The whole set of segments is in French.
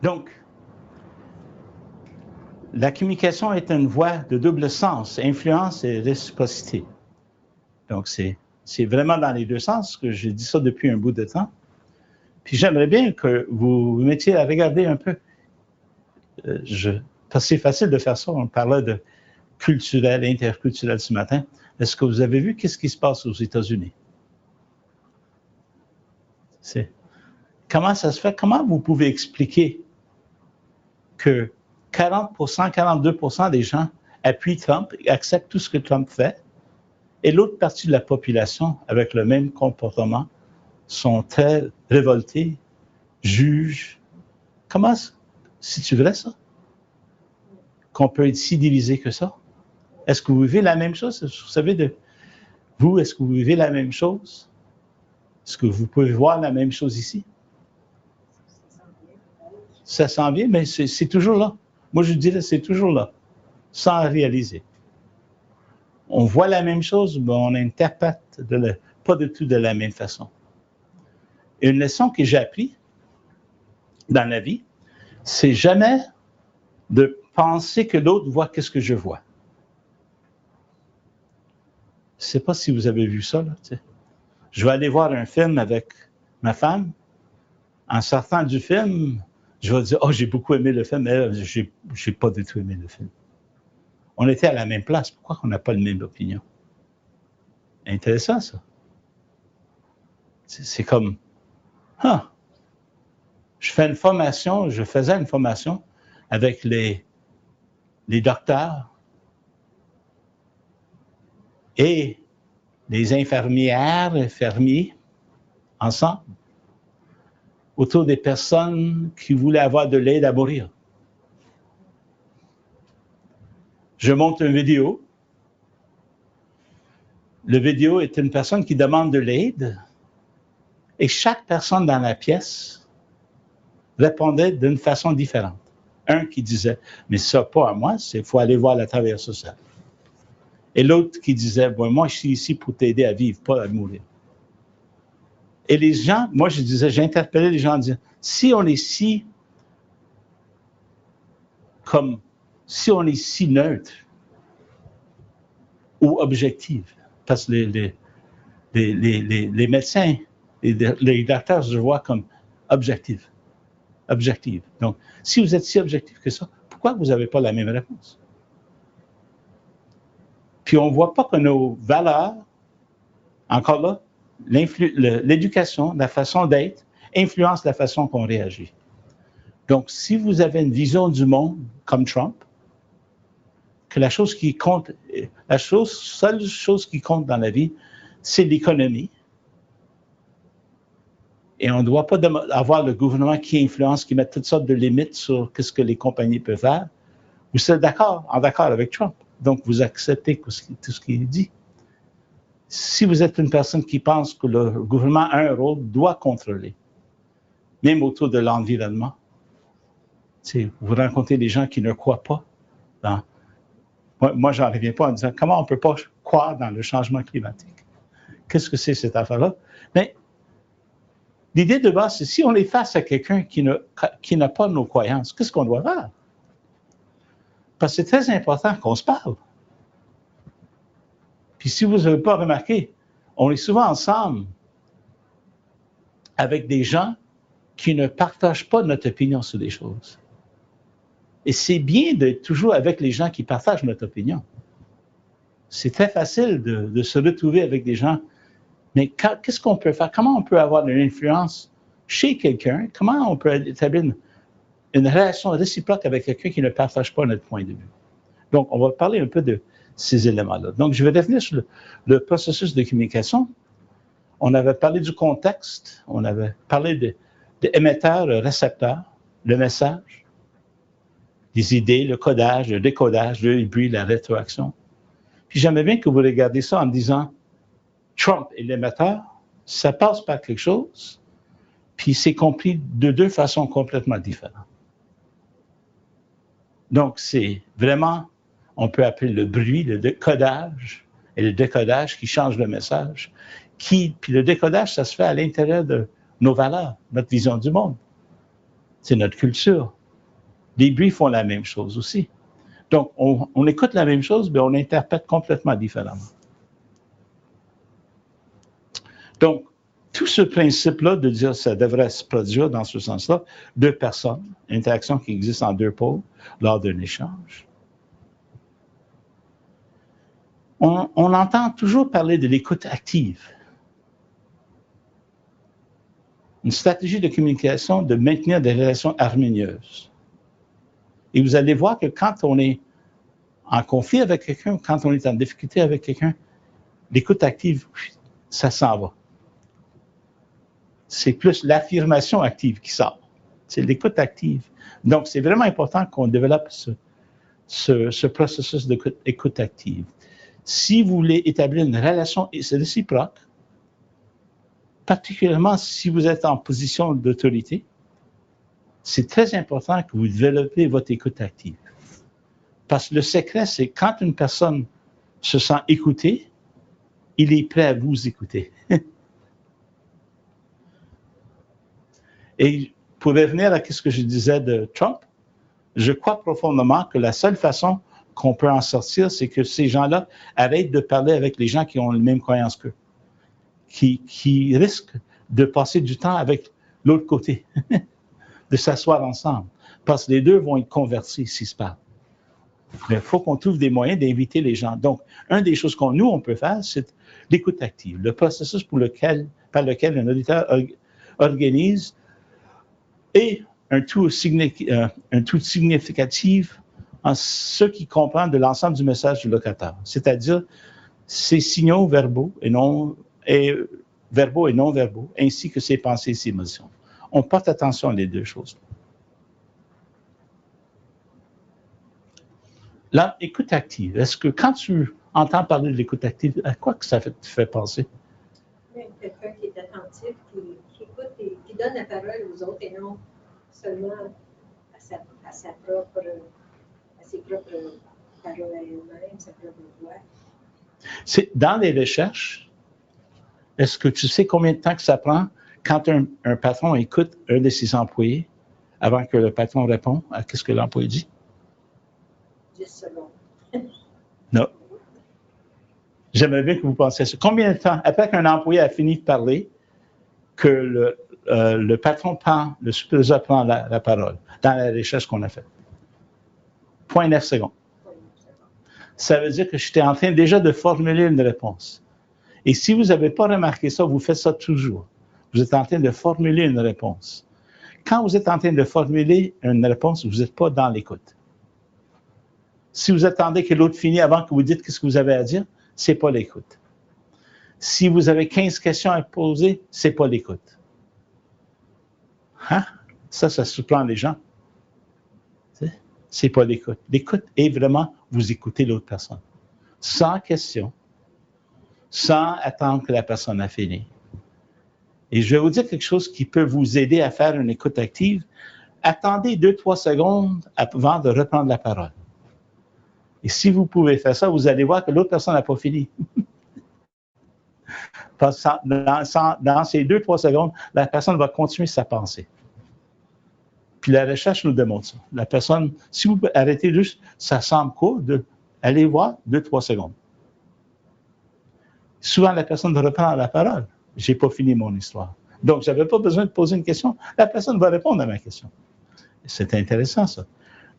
Donc, la communication est une voie de double sens, influence et réciprocité. Donc, c'est vraiment dans les deux sens que j'ai dit ça depuis un bout de temps. Puis j'aimerais bien que vous vous mettiez à regarder un peu. Parce que c'est facile de faire ça. On parlait de culturel, interculturel ce matin. Est-ce que vous avez vu qu'est-ce qui se passe aux États-Unis? Comment ça se fait? Comment vous pouvez expliquer que 40%, 42% des gens appuient Trump, acceptent tout ce que Trump fait, et l'autre partie de la population, avec le même comportement, sont très révoltés, jugent. Comment, c'est-tu vrai ça? Qu'on peut être si divisé que ça? Est-ce que vous vivez la même chose? Vous savez, vous, est-ce que vous vivez la même chose? Est-ce que vous pouvez voir la même chose ici? Ça s'en vient, mais c'est toujours là. Moi, je dirais c'est toujours là, sans réaliser. On voit la même chose, mais on interprète pas du tout de la même façon. Une leçon que j'ai apprise dans la vie, c'est jamais de penser que l'autre voit qu'est-ce que je vois. Je ne sais pas si vous avez vu ça, là, tu sais. Je vais aller voir un film avec ma femme. En sortant du film, je vais dire « Oh, j'ai beaucoup aimé le film », mais j'ai pas du tout aimé le film. On était à la même place. Pourquoi on n'a pas la même opinion? Intéressant, ça. C'est comme je faisais une formation avec les docteurs et les infirmières, infirmiers, ensemble, autour des personnes qui voulaient avoir de l'aide à mourir. Je monte une vidéo. Le vidéo est une personne qui demande de l'aide et chaque personne dans la pièce répondait d'une façon différente. Un qui disait « Mais ça, pas à moi, il faut aller voir la travailleuse sociale. » Et l'autre qui disait bon, « Moi, je suis ici pour t'aider à vivre, pas à mourir. » Et les gens, moi, j'interpellais les gens en disant « Si on est si neutre ou objectif, parce que les médecins, les docteurs, je vois comme objectif. Donc, si vous êtes si objectif que ça, pourquoi vous n'avez pas la même réponse? Puis on ne voit pas que nos valeurs, encore là, l'éducation, la façon d'être, influence la façon qu'on réagit. Donc, si vous avez une vision du monde comme Trump, que la chose qui compte, seule chose qui compte dans la vie, c'est l'économie. Et on ne doit pas avoir le gouvernement qui influence, qui met toutes sortes de limites sur ce que les compagnies peuvent faire. Vous êtes d'accord avec Trump. Donc, vous acceptez tout ce qu'il dit. Si vous êtes une personne qui pense que le gouvernement a un rôle, doit contrôler, même autour de l'environnement. Vous rencontrez des gens qui ne croient pas dans... Moi, j'en reviens pas en disant comment on ne peut pas croire dans le changement climatique. Qu'est-ce que c'est cette affaire-là? Mais l'idée de base, c'est si on est face à quelqu'un qui n'a pas nos croyances, qu'est-ce qu'on doit faire? Parce que c'est très important qu'on se parle. Puis si vous n'avez pas remarqué, on est souvent ensemble avec des gens qui ne partagent pas notre opinion sur des choses. Et c'est bien d'être toujours avec les gens qui partagent notre opinion. C'est très facile de se retrouver avec des gens. Mais qu'est-ce qu'on peut faire? Comment on peut avoir une influence chez quelqu'un? Comment on peut établir une relation réciproque avec quelqu'un qui ne partage pas notre point de vue? Donc, on va parler un peu de ces éléments-là. Donc, je vais revenir sur le processus de communication. On avait parlé du contexte, on avait parlé de émetteur, récepteur, le message, les idées, le codage, le décodage, le bruit, la rétroaction. Puis j'aimerais bien que vous regardiez ça en disant Trump et l'émetteur, ça passe par quelque chose, puis c'est compris de deux façons complètement différentes. Donc, c'est vraiment, on peut appeler le bruit, le codage et le décodage qui change le message. Puis le décodage, ça se fait à l'intérieur de nos valeurs, notre vision du monde. C'est notre culture. Les bruits font la même chose aussi. Donc, on écoute la même chose, mais on l'interprète complètement différemment. Donc, tout ce principe-là de dire que ça devrait se produire dans ce sens-là, deux personnes, interaction qui existe en deux pôles lors d'un échange. On entend toujours parler de l'écoute active. Une stratégie de communication de maintenir des relations harmonieuses. Et vous allez voir que quand on est en conflit avec quelqu'un, quand on est en difficulté avec quelqu'un, l'écoute active, ça s'en va. C'est plus l'affirmation active qui sort. C'est l'écoute active. Donc, c'est vraiment important qu'on développe ce processus d'écoute active. Si vous voulez établir une relation réciproque, particulièrement si vous êtes en position d'autorité, c'est très important que vous développez votre écoute active. Parce que le secret, c'est quand une personne se sent écoutée, il est prêt à vous écouter. Et pour revenir à ce que je disais de Trump, je crois profondément que la seule façon qu'on peut en sortir, c'est que ces gens-là arrêtent de parler avec les gens qui ont les mêmes croyances qu'eux, qui risquent de passer du temps avec l'autre côté, de s'asseoir ensemble, parce que les deux vont être convertis s'ils se parlent. Mais il faut qu'on trouve des moyens d'inviter les gens. Donc, une des choses on peut faire, c'est l'écoute active, le processus par lequel un auditeur organise et un tout significatif en ce qui comprend de l'ensemble du message du locuteur, c'est-à-dire ses signaux verbaux et non verbaux, ainsi que ses pensées et ses émotions. On porte attention à les deux choses. L'écoute active, est-ce que quand tu entends parler de l'écoute active, à quoi que ça te fait penser? Quelqu'un qui est attentif, qui écoute et qui donne la parole aux autres et non seulement à ses propres paroles à elle-même, sa propre voix. Dans les recherches, est-ce que tu sais combien de temps que ça prend quand un patron écoute un de ses employés avant que le patron réponde à ce que l'employé dit? 10 secondes. Non. J'aimerais bien que vous pensiez à ça. Combien de temps, après qu'un employé a fini de parler, que le patron prend, le superviseur prend la parole dans la recherche qu'on a faite? 0,9 secondes. Ça veut dire que j'étais en train déjà de formuler une réponse. Et si vous n'avez pas remarqué ça, vous faites ça toujours. Vous êtes en train de formuler une réponse. Quand vous êtes en train de formuler une réponse, vous n'êtes pas dans l'écoute. Si vous attendez que l'autre finisse avant que vous dites ce que vous avez à dire, ce n'est pas l'écoute. Si vous avez 15 questions à poser, ce n'est pas l'écoute. Hein? Ça surprend les gens. C'est pas l'écoute. L'écoute est vraiment vous écouter l'autre personne. Sans question, sans attendre que la personne a fini. Et je vais vous dire quelque chose qui peut vous aider à faire une écoute active. Attendez 2-3 secondes avant de reprendre la parole. Et si vous pouvez faire ça, vous allez voir que l'autre personne n'a pas fini. Parce que dans ces 2-3 secondes, la personne va continuer sa pensée. Puis la recherche nous démontre ça. La personne, si vous arrêtez juste, ça semble court, allez voir 2-3 secondes. Souvent, la personne reprend la parole. Je n'ai pas fini mon histoire. Donc, je n'avais pas besoin de poser une question. La personne va répondre à ma question. C'est intéressant, ça.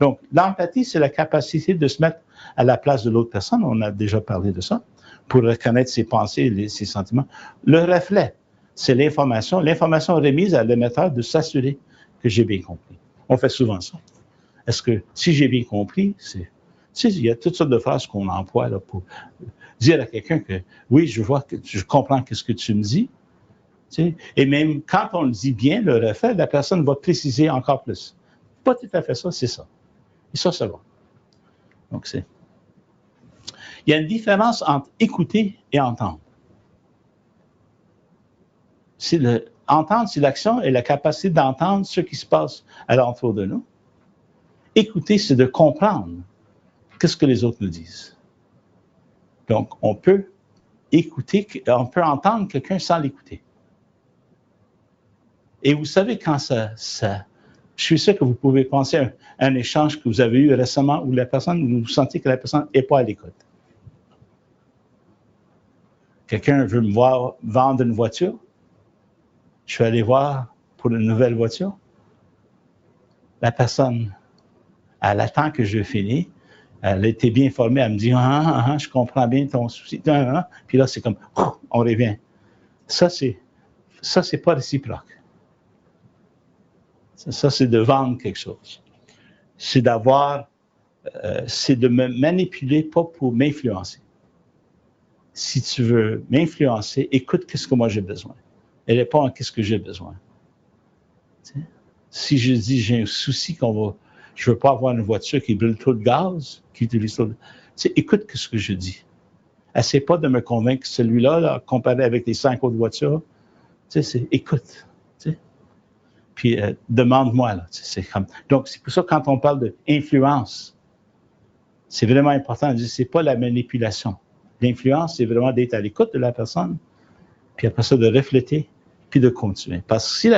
Donc, l'empathie, c'est la capacité de se mettre à la place de l'autre personne. On a déjà parlé de ça, pour reconnaître ses pensées et ses sentiments. Le reflet, c'est l'information. L'information remise à l'émetteur de s'assurer que j'ai bien compris. On fait souvent ça. Est-ce que, si j'ai bien compris, il y a toutes sortes de phrases qu'on emploie là, pour dire à quelqu'un que, oui, je comprends ce que tu me dis. Et même quand on le dit bien, le reflet, la personne va préciser encore plus. Pas tout à fait ça, c'est ça. Et ça va. Donc, il y a une différence entre écouter et entendre. Entendre, c'est l'action et la capacité d'entendre ce qui se passe alentour de nous. Écouter, c'est de comprendre ce que les autres nous disent. Donc, on peut entendre quelqu'un sans l'écouter. Et vous savez, quand ça Je suis sûr que vous pouvez penser à un échange que vous avez eu récemment où la personne, vous sentez que la personne n'est pas à l'écoute. Quelqu'un veut me voir vendre une voiture. Je suis allé voir pour une nouvelle voiture. La personne, elle attend que je finisse. Elle était bien formée. Elle me dit, je comprends bien ton souci. Puis là, c'est comme, on revient. Ça, c'est pas réciproque. Ça, c'est de vendre quelque chose. C'est c'est de me manipuler, pas pour m'influencer. Si tu veux m'influencer, écoute qu'est-ce que moi j'ai besoin. Et réponds à qu'est-ce que j'ai besoin. T'sais? Si je dis j'ai un souci je veux pas avoir une voiture qui brûle trop de gaz, qui utilise trop de... écoute ce que je dis. Essaie pas de me convaincre que celui-là, comparé avec les 5 autres voitures, écoute. Puis demande-moi. Là, donc, c'est pour ça que quand on parle d'influence, c'est vraiment important de dire c'est pas la manipulation. L'influence, c'est vraiment d'être à l'écoute de la personne, puis après ça, de refléter, puis de continuer. Parce que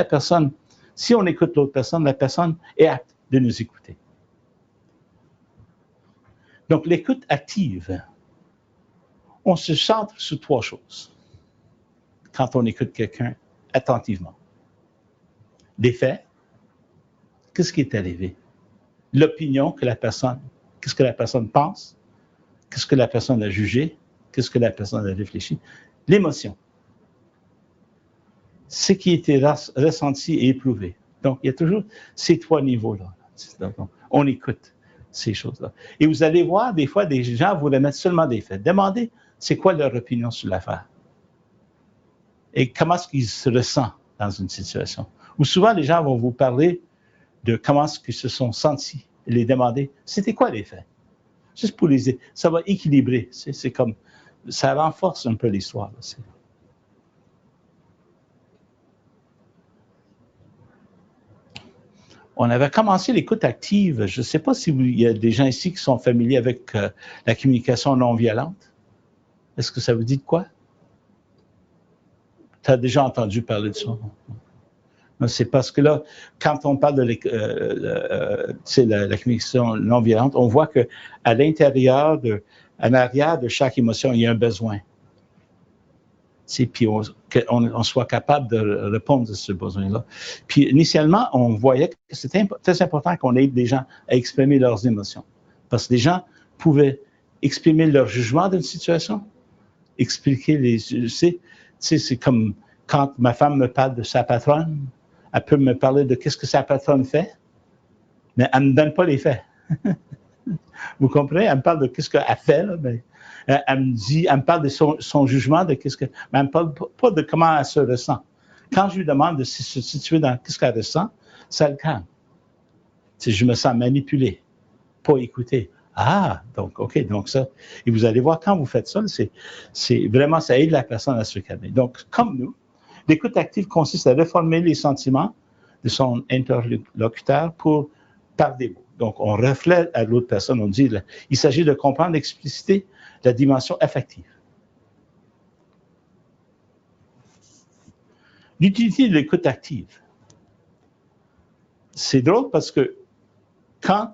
si on écoute l'autre personne, la personne est apte de nous écouter. Donc, l'écoute active, on se centre sur 3 choses quand on écoute quelqu'un attentivement. Des faits, qu'est-ce qui est arrivé? L'opinion que la personne, qu'est-ce que la personne pense? Qu'est-ce que la personne a jugé? Qu'est-ce que la personne a réfléchi? L'émotion. Ce qui était ressenti et éprouvé. Donc, il y a toujours ces 3 niveaux-là. Donc, on écoute ces choses-là. Et vous allez voir, des fois, des gens vous remettent seulement des faits. Demandez, c'est quoi leur opinion sur l'affaire? Et comment est-ce qu'ils se ressentent dans une situation? Ou souvent, les gens vont vous parler de comment est-ce qu'ils se sont sentis et les demander, c'était quoi les faits? Juste pour les... Ça va équilibrer. C'est comme... Ça renforce un peu l'histoire. On avait commencé l'écoute active. Je ne sais pas s'il y a des gens ici qui sont familiers avec la communication non violente. Est-ce que ça vous dit de quoi? Tu as déjà entendu parler de ça? C'est parce que là, quand on parle de la communication non violente, on voit qu'à l'intérieur, en arrière de chaque émotion, il y a un besoin. Puis on soit capable de répondre à ce besoin-là. Puis initialement, on voyait que c'était très important qu'on aide des gens à exprimer leurs émotions. Parce que les gens pouvaient exprimer leur jugement d'une situation, expliquer c'est comme quand ma femme me parle de sa patronne, elle peut me parler de qu'est-ce que sa patronne fait, mais elle ne me donne pas les faits. Vous comprenez? Elle me parle de qu'est-ce qu'elle fait, là, mais elle me parle de son jugement, mais elle ne me parle pas de comment elle se ressent. Quand je lui demande de se situer dans qu'est-ce qu'elle ressent, ça le calme. Je me sens manipulé, pas écouté. Donc, OK, donc ça. Et vous allez voir, quand vous faites ça, c'est vraiment, ça aide la personne à se calmer. Donc, comme nous, l'écoute active consiste à reformer les sentiments de son interlocuteur par des mots. Donc, on reflète à l'autre personne, on dit, il s'agit de comprendre, d'expliciter la dimension affective. L'utilité de l'écoute active. C'est drôle parce que quand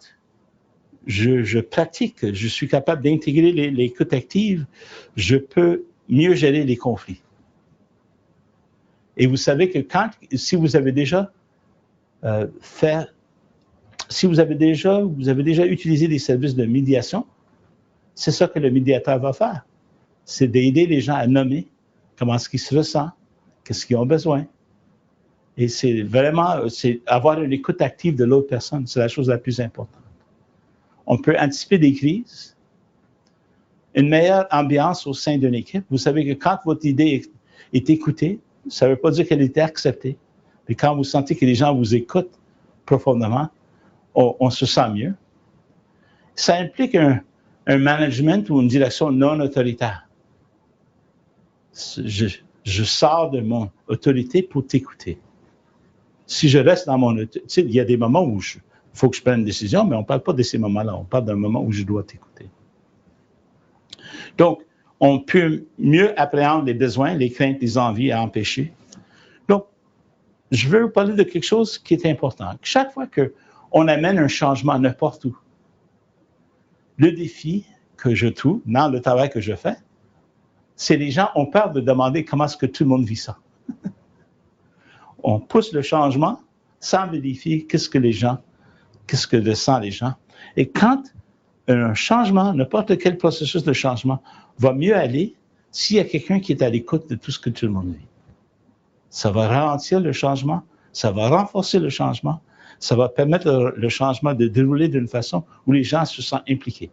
je pratique, je suis capable d'intégrer l'écoute active, je peux mieux gérer les conflits. Et vous savez que si vous avez déjà vous avez déjà utilisé des services de médiation, c'est ça que le médiateur va faire. C'est d'aider les gens à nommer comment est-ce qu'ils se ressentent, qu'est-ce qu'ils ont besoin. Et c'est avoir une écoute active de l'autre personne, c'est la chose la plus importante. On peut anticiper des crises, une meilleure ambiance au sein d'une équipe. Vous savez que quand votre idée est écoutée, ça ne veut pas dire qu'elle est acceptée. Mais quand vous sentez que les gens vous écoutent profondément, on se sent mieux. Ça implique un management ou une direction non autoritaire. Je sors de mon autorité pour t'écouter. Si je reste dans mon autorité, il y a des moments où il faut que je prenne une décision, mais on ne parle pas de ces moments-là. On parle d'un moment où je dois t'écouter. Donc, on peut mieux appréhender les besoins, les craintes, les envies à empêcher. Donc, je veux vous parler de quelque chose qui est important. Chaque fois qu'on amène un changement n'importe où, le défi que je trouve dans le travail que je fais, c'est les gens ont peur de demander comment est-ce que tout le monde vit ça. On pousse le changement sans vérifier qu'est-ce que le sentent les gens. Et quand un changement, n'importe quel processus de changement, va mieux aller s'il y a quelqu'un qui est à l'écoute de tout ce que tout le monde vit. Ça va ralentir le changement, ça va renforcer le changement, ça va permettre le changement de dérouler d'une façon où les gens se sentent impliqués,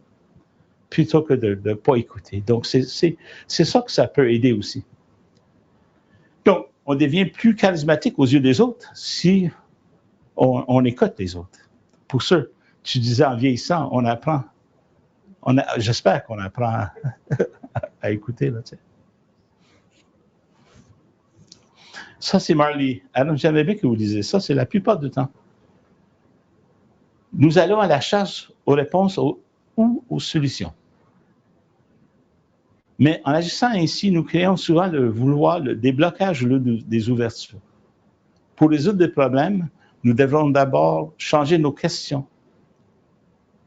plutôt que de ne pas écouter. Donc, c'est ça que ça peut aider aussi. Donc, on devient plus charismatique aux yeux des autres si on écoute les autres. Pour ça, tu disais en vieillissant, on apprend. J'espère qu'on apprend à écouter. Là, tu sais. Ça, c'est Marley Adams. J'aimais bien que vous disiez ça. C'est la plupart du temps. Nous allons à la chasse aux réponses ou aux solutions. Mais en agissant ainsi, nous créons souvent des blocages ou des ouvertures. Pour résoudre des problèmes, nous devrons d'abord changer nos questions.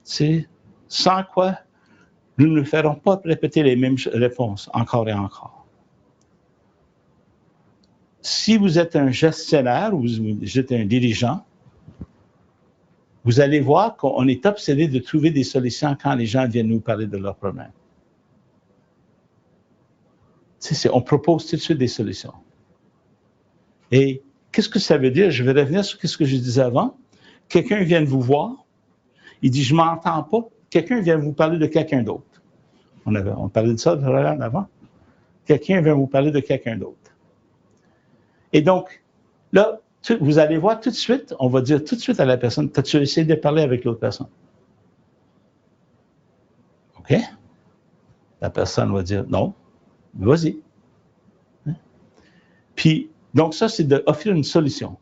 C'est sans quoi nous ne ferons pas répéter les mêmes réponses encore et encore. Si vous êtes un gestionnaire ou vous êtes un dirigeant, vous allez voir qu'on est obsédé de trouver des solutions quand les gens viennent nous parler de leurs problèmes. On propose tout de suite des solutions. Et qu'est-ce que ça veut dire? Je vais revenir sur ce que je disais avant. Quelqu'un vient vous voir, il dit « je ne m'entends pas ». Quelqu'un vient vous parler de quelqu'un d'autre. On parlait de ça avant. Quelqu'un vient vous parler de quelqu'un d'autre. Et donc, là, vous allez voir tout de suite, on va dire tout de suite à la personne, as-tu essayé de parler avec l'autre personne? OK? La personne va dire non, vas-y. Puis, donc ça, c'est d'offrir une solution.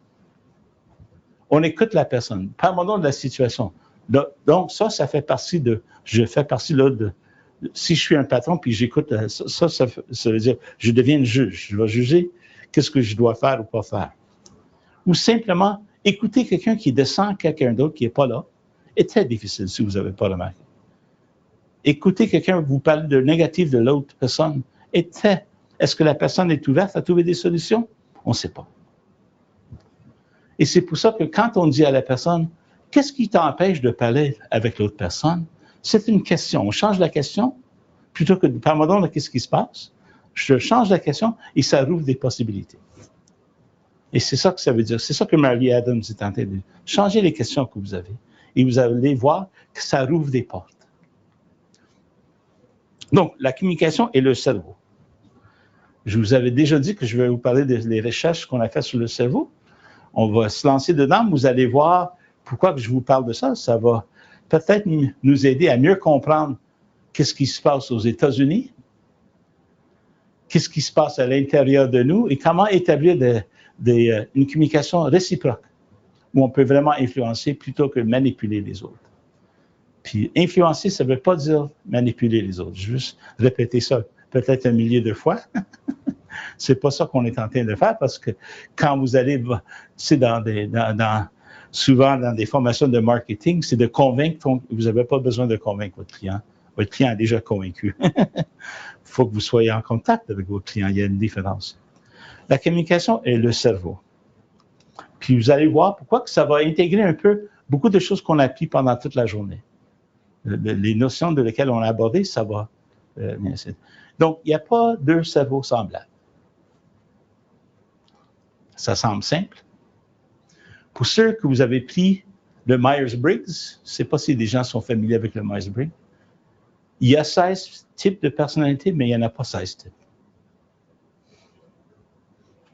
On écoute la personne. Parlons de la situation. Donc, ça fait partie je fais partie là si je suis un patron puis j'écoute, ça veut dire, je deviens le juge. Je vais juger qu'est-ce que je dois faire ou pas faire. Ou simplement, écouter quelqu'un qui descend quelqu'un d'autre qui n'est pas là est très difficile si vous n'avez pas remarqué. Écouter quelqu'un vous parler de négatif de l'autre personne est-ce que la personne est ouverte à trouver des solutions? On ne sait pas. Et c'est pour ça que quand on dit à la personne, qu'est-ce qui t'empêche de parler avec l'autre personne? C'est une question. On change la question, plutôt que de parler de qu'est-ce qui se passe. Je change la question et ça rouvre des possibilités. Et c'est ça que ça veut dire. C'est ça que Marley Adams est en train de dire. Changez les questions que vous avez et vous allez voir que ça rouvre des portes. Donc, la communication et le cerveau. Je vous avais déjà dit que je vais vous parler des recherches qu'on a faites sur le cerveau. On va se lancer dedans. Vous allez voir pourquoi je vous parle de ça. Ça va peut-être nous aider à mieux comprendre qu'est-ce qui se passe aux États-Unis, qu'est-ce qui se passe à l'intérieur de nous et comment établir une communication réciproque où on peut vraiment influencer plutôt que manipuler les autres. Puis influencer, ça ne veut pas dire manipuler les autres. Je vais juste répéter ça peut-être un millier de fois. C'est pas ça qu'on est en train de faire parce que quand vous allez, souvent dans des formations de marketing, c'est de convaincre, vous n'avez pas besoin de convaincre votre client. Votre client est déjà convaincu. Il faut que vous soyez en contact avec votre client. Il y a une différence. La communication est le cerveau. Puis vous allez voir pourquoi que ça va intégrer un peu beaucoup de choses qu'on applique pendant toute la journée. Les notions de lesquelles on a abordé, ça va. Donc, il n'y a pas deux cerveaux semblables. Ça semble simple. Pour ceux que vous avez pris le Myers-Briggs, je ne sais pas si des gens sont familiers avec le Myers-Briggs, il y a 16 types de personnalités, mais il n'y en a pas 16 types.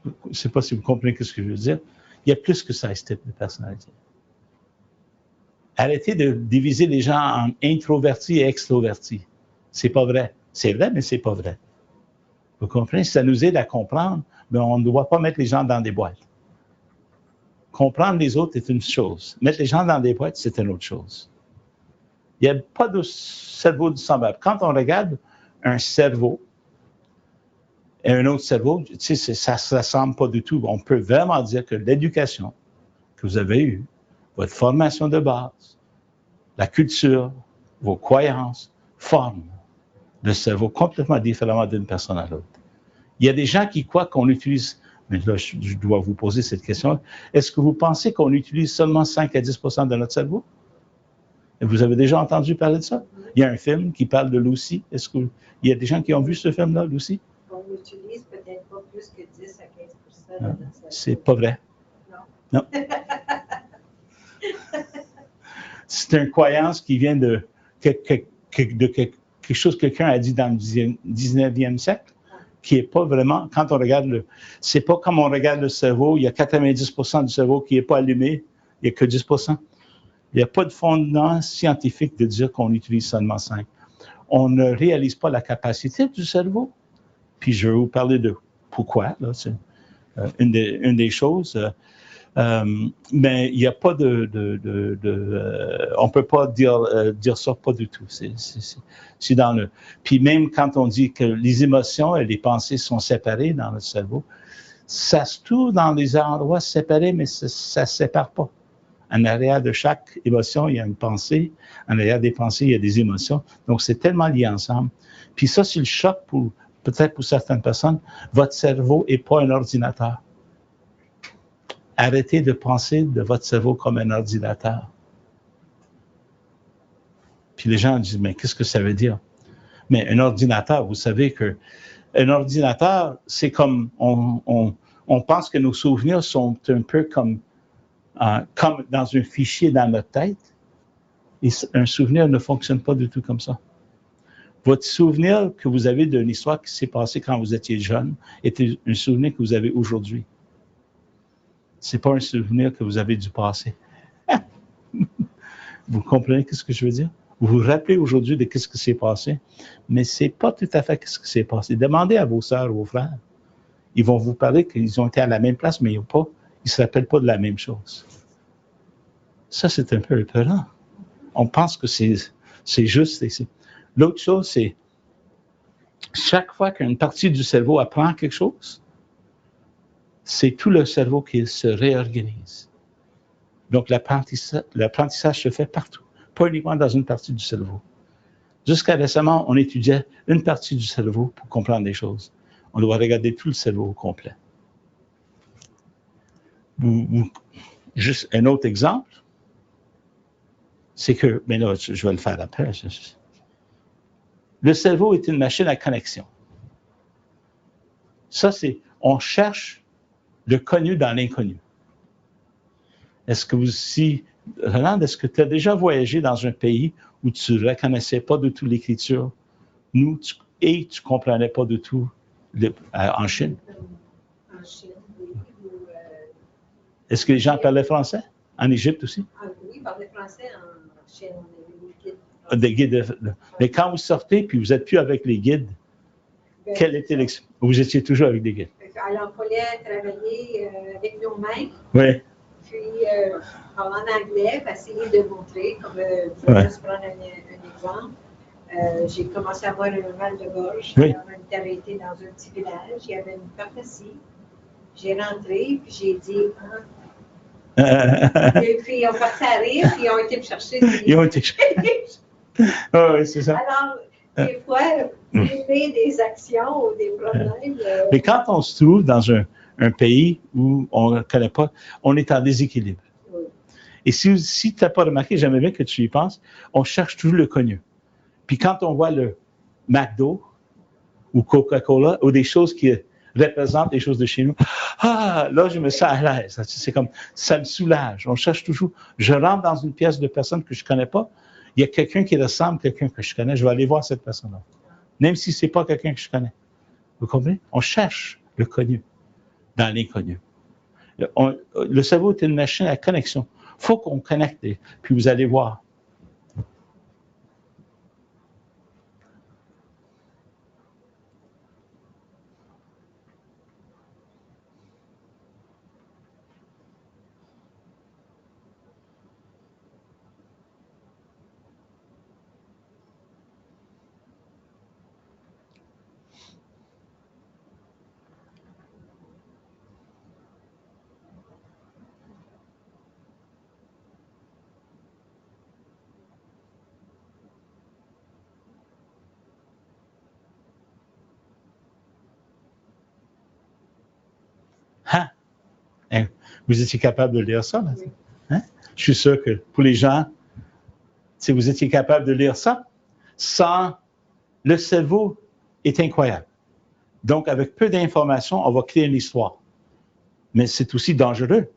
Je ne sais pas si vous comprenez ce que je veux dire. Il y a plus que 16 types de personnalités. Arrêtez de diviser les gens en introvertis et extrovertis. C'est pas vrai. C'est vrai, mais c'est pas vrai. Vous comprenez? Ça nous aide à comprendre, mais on ne doit pas mettre les gens dans des boîtes. Comprendre les autres est une chose. Mettre les gens dans des boîtes, c'est une autre chose. Il n'y a pas de cerveau semblable. Quand on regarde un cerveau, et un autre cerveau, tu sais, ça ne se ressemble pas du tout. On peut vraiment dire que l'éducation que vous avez eue, votre formation de base, la culture, vos croyances, forment le cerveau complètement différemment d'une personne à l'autre. Il y a des gens qui croient qu'on utilise, mais là, je dois vous poser cette question, est-ce que vous pensez qu'on utilise seulement 5 à 10 de notre cerveau? Et vous avez déjà entendu parler de ça? Il y a un film qui parle de Lucy. Est-ce qu'il y a des gens qui ont vu ce film-là, Lucy? On utilise peut-être pas plus que 10 à 15 de notre cerveau. C'est pas vrai. Non. C'est une croyance qui vient de quelque chose que quelqu'un a dit dans le 19e siècle, qui est pas vraiment, quand on regarde c'est pas comme on regarde le cerveau, il y a 90% du cerveau qui n'est pas allumé, il n'y a que 10%. Il n'y a pas de fondement scientifique de dire qu'on utilise seulement 5. On ne réalise pas la capacité du cerveau. Puis je vais vous parler de pourquoi, là, c'est une des choses. Mais il n'y a pas on peut pas dire ça, pas du tout. C'est dans le. Puis même quand on dit que les émotions et les pensées sont séparées dans le cerveau, ça se trouve dans des endroits séparés, mais ça ne se sépare pas. En arrière de chaque émotion, il y a une pensée. En arrière des pensées, il y a des émotions. Donc, c'est tellement lié ensemble. Puis ça, c'est le choc peut-être pour certaines personnes. Votre cerveau n'est pas un ordinateur. Arrêtez de penser de votre cerveau comme un ordinateur. Puis les gens disent, mais qu'est-ce que ça veut dire? Mais un ordinateur, vous savez que un ordinateur, c'est comme, on pense que nos souvenirs sont un peu comme dans un fichier dans notre tête. Et un souvenir ne fonctionne pas du tout comme ça. Votre souvenir que vous avez d'une histoire qui s'est passée quand vous étiez jeune est un souvenir que vous avez aujourd'hui. Ce n'est pas un souvenir que vous avez du passé. Vous comprenez ce que je veux dire? Vous vous rappelez aujourd'hui de ce qui s'est passé, mais ce n'est pas tout à fait ce qui s'est passé. Demandez à vos sœurs, vos frères. Ils vont vous parler qu'ils ont été à la même place, mais ils ne se rappellent pas de la même chose. Ça, c'est un peu épeurant. On pense que c'est juste. L'autre chose, c'est chaque fois qu'une partie du cerveau apprend quelque chose, c'est tout le cerveau qui se réorganise. Donc, l'apprentissage se fait partout, pas uniquement dans une partie du cerveau. Jusqu'à récemment, on étudiait une partie du cerveau pour comprendre les choses. On doit regarder tout le cerveau au complet. Juste un autre exemple, c'est que, mais là, je vais le faire après. Le cerveau est une machine à connexion. Ça, on cherche le connu dans l'inconnu. Est-ce que Roland, est-ce que tu as déjà voyagé dans un pays où tu ne reconnaissais pas du tout l'écriture, et tu ne comprenais pas du tout en Chine? En Chine, oui. Est-ce que les gens parlaient français? En Égypte aussi? Oui, ils parlaient français en Chine. On avait des guides. Mais quand vous sortez puis vous n'êtes plus avec les guides, quelle était l'expérience? Vous étiez toujours avec des guides? Alors, il fallait travailler avec nos mains. Oui. Puis, en anglais, essayer de montrer, comme je vais juste prendre un exemple. J'ai commencé à avoir un mal de gorge. Oui. On était arrêté dans un petit village. Il y avait une pharmacie. J'ai rentré, puis j'ai dit, et puis ils ont parti à rire, puis ils ont été me chercher. Ils ont été chercher. Oui, c'est ça. Alors, des fois, filmer des actions ou des problèmes. Mais quand on se trouve dans un pays où on ne connaît pas, on est en déséquilibre. Oui. Et si tu n'as pas remarqué, j'aimerais bien que tu y penses, on cherche toujours le connu. Puis quand on voit le McDo ou Coca-Cola ou des choses qui représentent des choses de chez nous, là, je me sens à l'aise. C'est comme, ça me soulage. On cherche toujours. Je rentre dans une pièce de personnes que je ne connais pas. Il y a quelqu'un qui ressemble à quelqu'un que je connais. Je vais aller voir cette personne-là. Même si ce n'est pas quelqu'un que je connais. Vous comprenez? On cherche le connu dans l'inconnu. Le cerveau est une machine à connexion. Il faut qu'on connecte. Puis vous allez voir. Hein? Hein? Vous étiez capable de lire ça? Là? Hein? Je suis sûr que pour les gens, si vous étiez capable de lire ça, sans le cerveau est incroyable. Donc, avec peu d'informations, on va créer une histoire. Mais c'est aussi dangereux,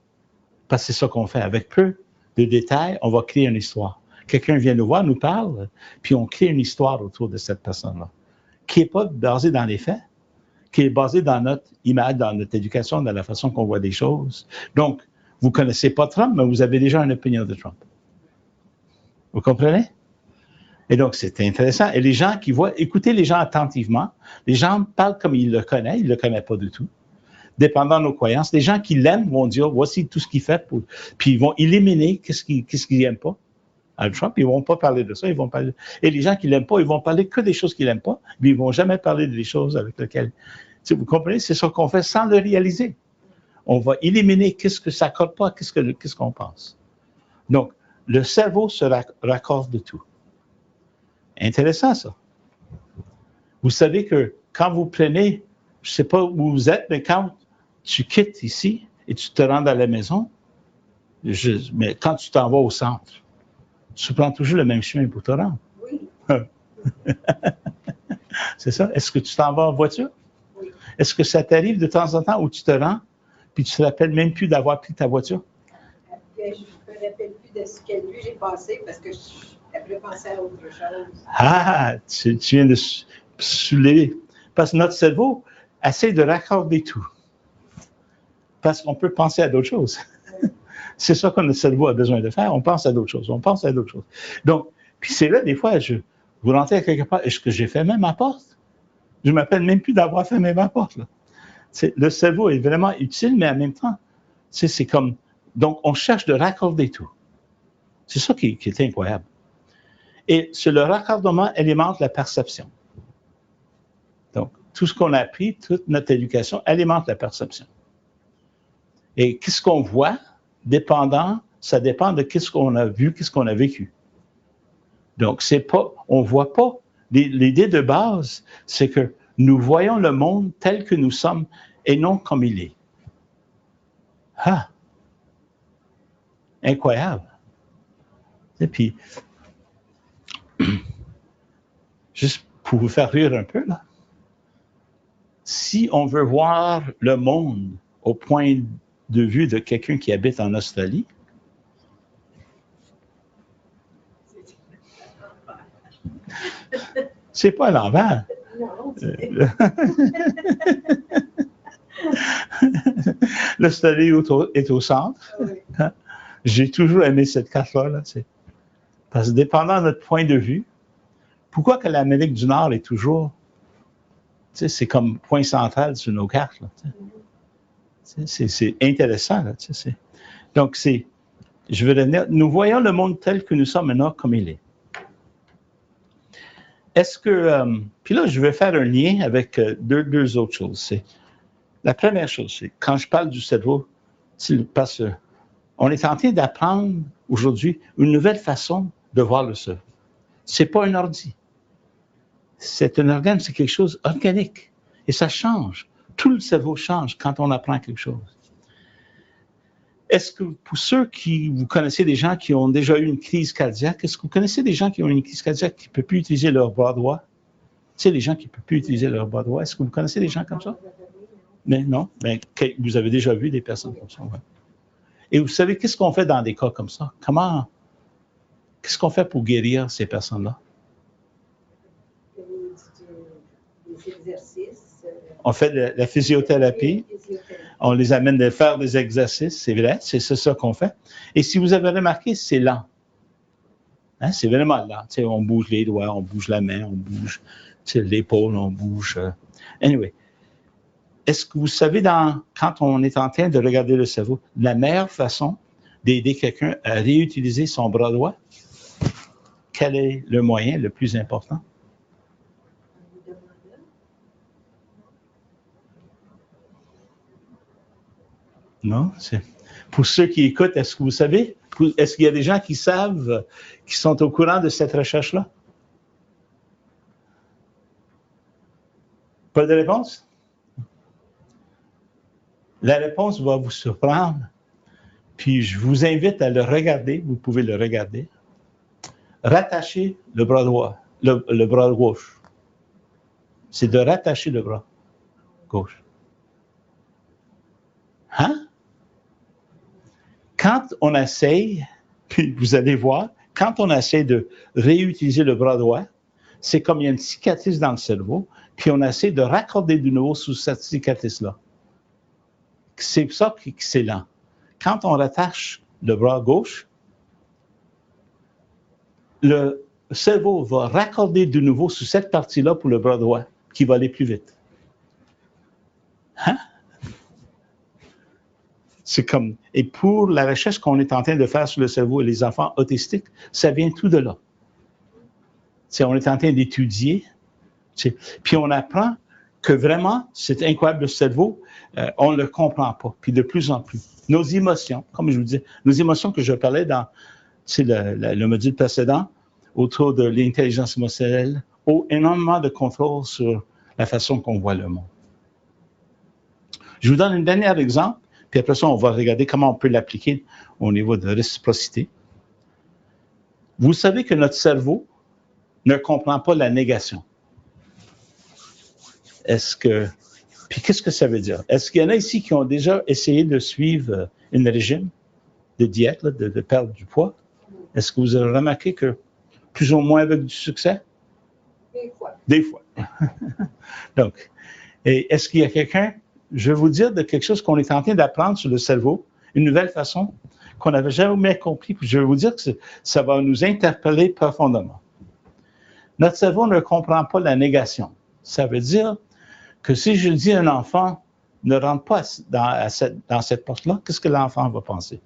parce que c'est ça qu'on fait. Avec peu de détails, on va créer une histoire. Quelqu'un vient nous voir, nous parle, puis on crée une histoire autour de cette personne-là, qui n'est pas basée dans les faits, qui est basée dans notre image, dans notre éducation, dans la façon qu'on voit des choses. Donc, vous ne connaissez pas Trump, mais vous avez déjà une opinion de Trump. Vous comprenez? Et donc, c'est intéressant. Et les gens qui voient, écoutez les gens attentivement. Les gens parlent comme ils le connaissent, ils ne le connaissent pas du tout. Dépendant de nos croyances. Les gens qui l'aiment vont dire, voici tout ce qu'il fait. Puis ils vont éliminer qu'est-ce qu'ils n'aiment pas. À Trump, ils ne vont pas parler de ça. Ils vont parler. Et les gens qui ne l'aiment pas, ils vont parler que des choses qu'ils n'aiment pas, mais ils ne vont jamais parler des choses avec lesquelles. Vous comprenez? C'est ça qu'on fait sans le réaliser. On va éliminer qu'est-ce que ça ne s'accorde pas, qu'est-ce qu'on pense. Donc, le cerveau se raccorde de tout. Intéressant, ça. Vous savez que quand vous prenez, je ne sais pas où vous êtes, mais quand tu quittes ici et tu te rends à la maison, mais quand tu t'en vas au centre, tu prends toujours le même chemin pour te rendre. Oui. C'est ça? Est-ce que tu t'en vas en voiture? Oui. Est-ce que ça t'arrive de temps en temps où tu te rends, puis tu ne te rappelles même plus d'avoir pris ta voiture? Après, je ne me rappelle plus de quelle rue j'ai passé parce que après penser à autre chose. Ah, tu viens de soulever. Parce que notre cerveau essaie de raccorder tout. Parce qu'on peut penser à d'autres choses. C'est ça que notre cerveau a besoin de faire. On pense à d'autres choses. Donc, puis c'est là, des fois, vous rentrez à quelque part, est-ce que j'ai fait même ma porte? Je ne m'appelle même plus d'avoir fait même ma porte. Là. Le cerveau est vraiment utile, mais en même temps, c'est comme... Donc, on cherche de raccorder tout. C'est ça qui est incroyable. Et le raccordement alimente la perception. Donc, tout ce qu'on a appris, toute notre éducation alimente la perception. Et qu'est-ce qu'on voit, ça dépend de qu'est-ce qu'on a vu, qu'est-ce qu'on a vécu. Donc, on ne voit pas. L'idée de base, c'est que nous voyons le monde tel que nous sommes et non comme il est. Ah! Incroyable. Et puis, juste pour vous faire rire un peu, là, si on veut voir le monde au point de vue de quelqu'un qui habite en Australie, c'est pas à l'envers. Non, L'Australie est au centre. oui. J'ai toujours aimé cette carte-là. Là, parce que dépendant de notre point de vue, pourquoi que l'Amérique du Nord est toujours, c'est comme point central sur nos cartes. Là, c'est intéressant. Là, donc, je veux revenir, nous voyons le monde tel que nous sommes maintenant comme il est. Est-ce que, puis là, je vais faire un lien avec deux autres choses. La première chose, c'est quand je parle du cerveau, parce qu'on est en train d'apprendre aujourd'hui une nouvelle façon de voir le cerveau. C'est pas un ordi. C'est un organe, c'est quelque chose organique. Et ça change. Tout le cerveau change quand on apprend quelque chose. Est-ce que, pour ceux qui, vous connaissez des gens qui ont déjà eu une crise cardiaque, est-ce que vous connaissez des gens qui ont une crise cardiaque qui ne peuvent plus utiliser leur bras droit? Tu sais, les gens qui ne peuvent plus utiliser leur bras droit, est-ce que vous connaissez des gens comme ça? Mais non, mais vous avez déjà vu des personnes comme ça. Ouais. Et vous savez, qu'est-ce qu'on fait dans des cas comme ça? Qu'est-ce qu'on fait pour guérir ces personnes-là? Des exercices. On fait de la physiothérapie. On les amène à faire des exercices, c'est vrai, c'est ça qu'on fait. Et si vous avez remarqué, c'est lent. Hein, c'est vraiment lent. Tu sais, on bouge les doigts, on bouge la main, on bouge l'épaule, on bouge. Anyway. Est-ce que vous savez, quand on est en train de regarder le cerveau, la meilleure façon d'aider quelqu'un à réutiliser son bras droit, quel est le moyen le plus important? Non? Pour ceux qui écoutent, est-ce que vous savez? Est-ce qu'il y a des gens qui savent, qui sont au courant de cette recherche-là? Pas de réponse? La réponse va vous surprendre, puis je vous invite à le regarder, vous pouvez le regarder. Rattachez le bras droit, le bras gauche. C'est de rattacher le bras gauche. Hein? Quand on essaye, puis vous allez voir, quand on essaie de réutiliser le bras droit, c'est comme il y a une cicatrice dans le cerveau, puis on essaie de raccorder de nouveau sous cette cicatrice-là. C'est ça qui est excellent. Quand on rattache le bras gauche, le cerveau va raccorder de nouveau sous cette partie-là pour le bras droit, qui va aller plus vite. Hein? C'est comme, et pour la recherche qu'on est en train de faire sur le cerveau et les enfants autistiques, ça vient tout de là. On est en train d'étudier, puis on apprend que vraiment, c'est incroyable, le cerveau, on ne le comprend pas, puis de plus en plus. Nos émotions, comme je vous dis, nos émotions que je parlais dans le module précédent, autour de l'intelligence émotionnelle, ont énormément de contrôle sur la façon qu'on voit le monde. Je vous donne un dernier exemple, puis après ça, on va regarder comment on peut l'appliquer au niveau de réciprocité. Vous savez que notre cerveau ne comprend pas la négation. Puis qu'est-ce que ça veut dire? Est-ce qu'il y en a ici qui ont déjà essayé de suivre un régime de diète, là, de perdre du poids? Est-ce que vous avez remarqué que plus ou moins avec du succès? Des fois. Des fois. Donc, et est-ce qu'il y a quelqu'un, je vais vous dire de quelque chose qu'on est en train d'apprendre sur le cerveau, une nouvelle façon qu'on n'avait jamais compris, puis je vais vous dire que ça va nous interpeller profondément. Notre cerveau ne comprend pas la négation. Ça veut dire que si je dis à un enfant, ne rentre pas dans cette porte-là, qu'est-ce que l'enfant va penser?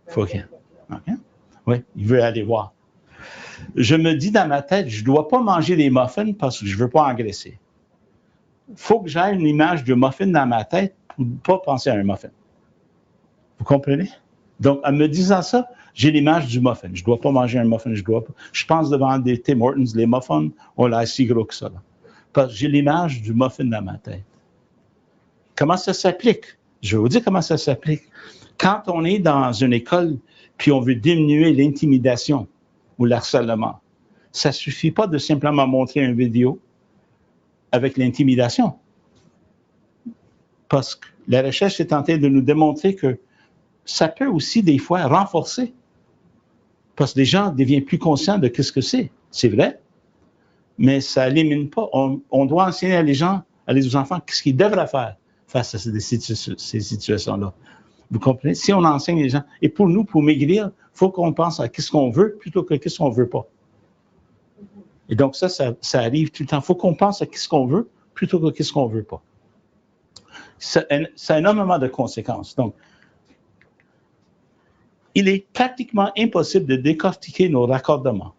Faut qu'il... Okay. Oui, il veut aller voir. Je me dis dans ma tête, je ne dois pas manger des muffins parce que je ne veux pas engraisser. Il faut que j'aie une image de muffin dans ma tête pour ne pas penser à un muffin. Vous comprenez? Donc, en me disant ça, j'ai l'image du muffin. Je ne dois pas manger un muffin. Je pense devant des Tim Hortons, les muffins ont l'air si gros que ça. Là. Parce que j'ai l'image du muffin dans ma tête. Comment ça s'applique? Je vais vous dire comment ça s'applique. Quand on est dans une école puis on veut diminuer l'intimidation ou l'harcèlement, ça ne suffit pas de simplement montrer une vidéo avec l'intimidation. Parce que la recherche est en train de nous démontrer que ça peut aussi, des fois, renforcer. Parce que les gens deviennent plus conscients de ce que c'est. C'est vrai, mais ça n'élimine pas. On doit enseigner à les gens, aux enfants, ce qu'ils devraient faire face à ces situations-là. Vous comprenez? Si on enseigne les gens, et pour nous, pour maigrir, il faut qu'on pense à ce qu'on veut plutôt que ce qu'on ne veut pas. Et donc ça arrive tout le temps. Il faut qu'on pense à ce qu'on veut plutôt que ce qu'on ne veut pas. Ça a énormément de conséquences. Donc, il est pratiquement impossible de décortiquer nos raccordements.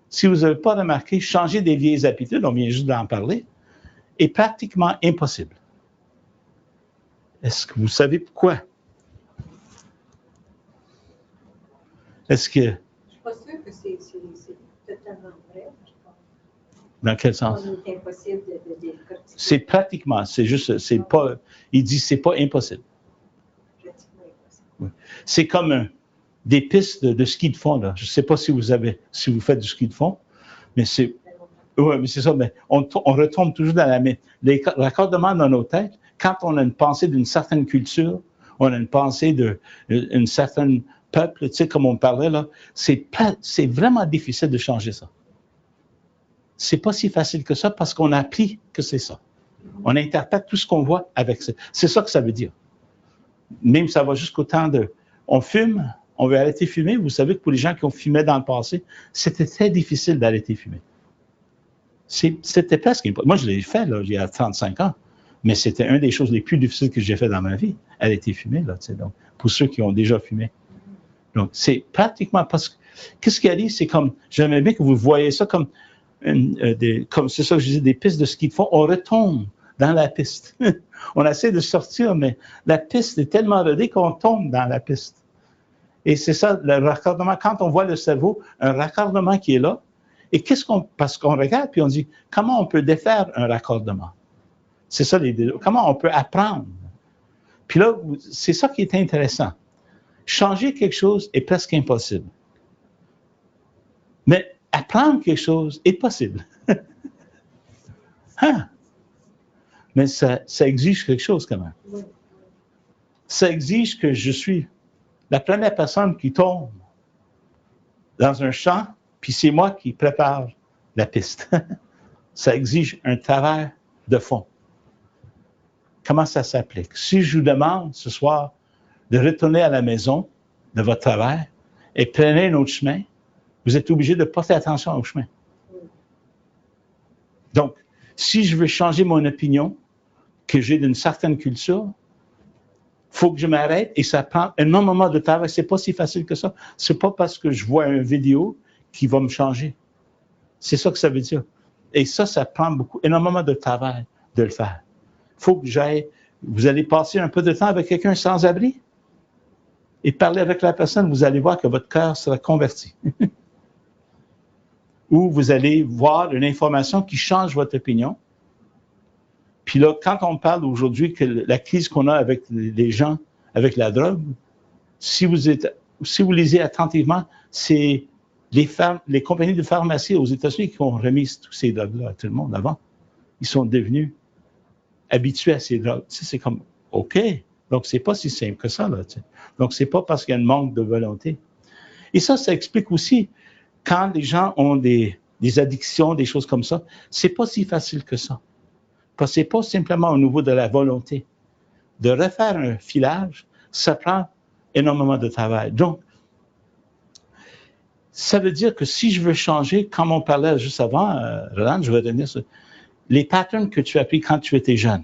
Si vous n'avez pas remarqué, changer des vieilles habitudes, on vient juste d'en parler, est pratiquement impossible. Est-ce que vous savez pourquoi? Est-ce que... Je ne suis pas sûre que c'est totalement vrai. Dans quel sens? C'est impossible de décortiquer. C'est pratiquement, c'est juste, c'est pas... Il dit c'est pas impossible. Oui. C'est comme des pistes de ski de fond, là. Je ne sais pas si vous faites du ski de fond, mais c'est... Oui, mais c'est ça, mais on retombe toujours dans les raccordements dans nos têtes. Quand on a une pensée d'une certaine culture, on a une pensée d'une certaine peuple, tu sais, comme on parlait là, c'est vraiment difficile de changer ça. C'est pas si facile que ça parce qu'on a appris que c'est ça. On interprète tout ce qu'on voit avec ça. C'est ça que ça veut dire. Même ça va jusqu'au temps on fume, on veut arrêter de fumer. Vous savez que pour les gens qui ont fumé dans le passé, c'était très difficile d'arrêter de fumer. C'était presque impossible. Moi, je l'ai fait là, il y a 35 ans, mais c'était une des choses les plus difficiles que j'ai fait dans ma vie, arrêter de fumer, là, tu sais, donc, pour ceux qui ont déjà fumé. Donc, c'est pratiquement parce que, qu'est-ce qui arrive, c'est comme, j'aimerais bien que vous voyez ça comme c'est ça que je disais, des pistes de ski de fond, on retombe dans la piste. On essaie de sortir, mais la piste est tellement rodée qu'on tombe dans la piste. Et c'est ça, le raccordement, quand on voit le cerveau, un raccordement qui est là, et parce qu'on regarde, puis on dit, comment on peut défaire un raccordement? C'est ça les deux. Comment on peut apprendre? Puis là, c'est ça qui est intéressant. Changer quelque chose est presque impossible. Mais apprendre quelque chose est possible. Hein? Mais ça exige quelque chose quand même. Ça exige que je suis la première personne qui tombe dans un champ, puis c'est moi qui prépare la piste. Ça exige un travail de fond. Comment ça s'applique? Si je vous demande ce soir de retourner à la maison de votre travail et prenez un autre chemin, vous êtes obligé de porter attention au chemin. Donc, si je veux changer mon opinion, que j'ai d'une certaine culture, il faut que je m'arrête et ça prend énormément de travail. C'est pas si facile que ça. C'est pas parce que je vois une vidéo qui va me changer. C'est ça que ça veut dire. Et ça prend énormément de travail de le faire. Il faut que vous allez passer un peu de temps avec quelqu'un sans abri et parler avec la personne, vous allez voir que votre cœur sera converti. Ou vous allez voir une information qui change votre opinion. Puis là, quand on parle aujourd'hui que la crise qu'on a avec les gens, avec la drogue, si vous lisez attentivement, c'est les compagnies de pharmacie aux États-Unis qui ont remis tous ces drogues-là à tout le monde avant. Ils sont devenus habitués à ces drogues. Tu sais, c'est comme, OK. Donc, c'est pas si simple que ça, là. Tu sais. Donc, c'est pas parce qu'il y a un manque de volonté. Et ça explique aussi, quand les gens ont des addictions, des choses comme ça, c'est pas si facile que ça. Parce que c'est pas simplement au niveau de la volonté. De refaire un filage, ça prend énormément de travail. Donc, ça veut dire que si je veux changer, comme on parlait juste avant, Roland, je vais revenir sur les patterns que tu as appris quand tu étais jeune.